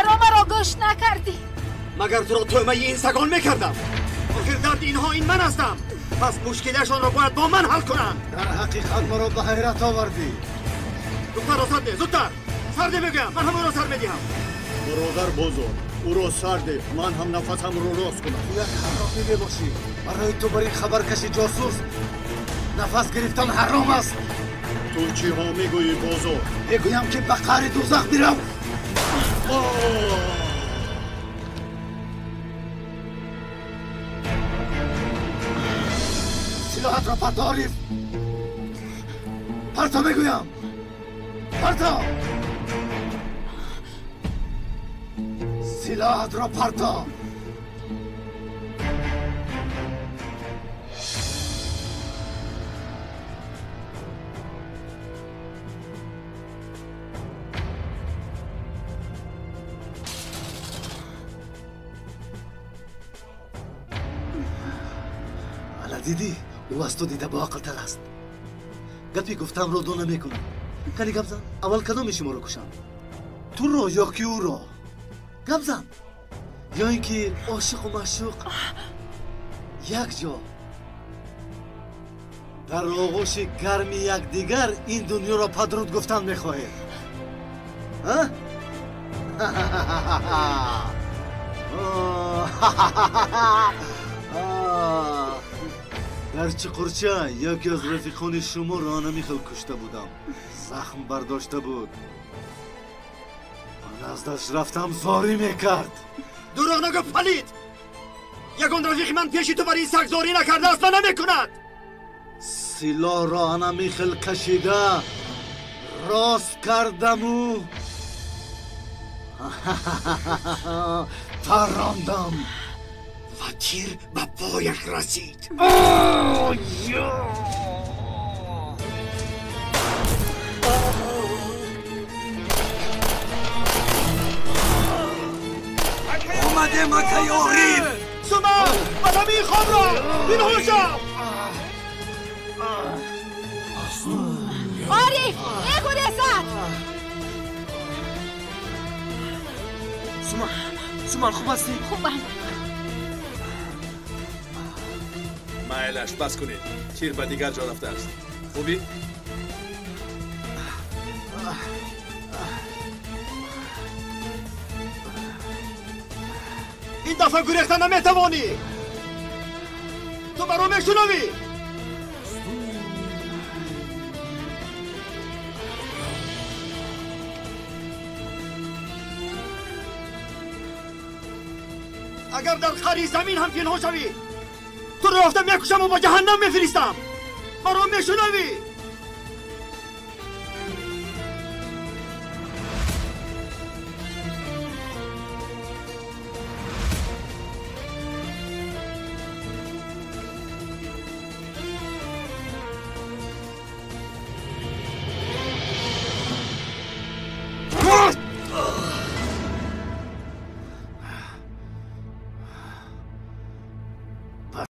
حرام را گوش نکردی. مگر تو را تومه این سگان میکردم؟ آخر درد اینها این من هستم. پس مشکلشان را باید با من حل کنند. در حقیقت ما را به حیرت آوردی. دختر را سرده، زودتر. سرده میگویم، من هم او را سر میدیم. برادر بزرگ، او را سرده، من هم نفسم رو راست کنم. یک حرامی میباشی. برای تو برای خبر کشی جاسوس نفس گرفتن حرام است. تو چی ها میگویی بزرگ؟ میگویم که به قعر دوزخ میرم. سلاحت را پرتا عارف. پرتا میگویم، پرتا. سلاحت را پرتا. دیدی؟ او از تو دیده با عقل‌تر است. گپی گفتم رو دو نمیکنم. کلی گپ زن. اول کدام شما رو کشم؟ تو رو یا کی او رو؟ گپ زن. یا اینکه عاشق و معشوق یک جا در آغوش گرم یکدیگر این دنیا را پدرود گفتن میخواهید؟ ها؟ در چقرچه یکی از رفیقان شما را نمیخل کشته بودم. زخم برداشته بود. من از دست رفتم زاری میکرد. دروغ نگو پلید. یگان رفیق من پیشی تو برای سگ زاری نکرده اصلا نمیکند. سلا را نمیخل کشیده راست کردم او تراندم و تیر به پایش رسید. اومده مکه یاریب. سوما آدمی خواب را بین هوشم. عارف یک و دست. سومان خوب هستی؟ خوبم. مایلش بس کنید. تیر به دیگر جا رفته است. خوبی؟ این دفعه گریختن نمیتوانی. تو برام میشنوی؟ اگر در خری زمین هم پنهان شوی تو رو رفتم میکشم و با جهنم میفرستم. برام میشنوی؟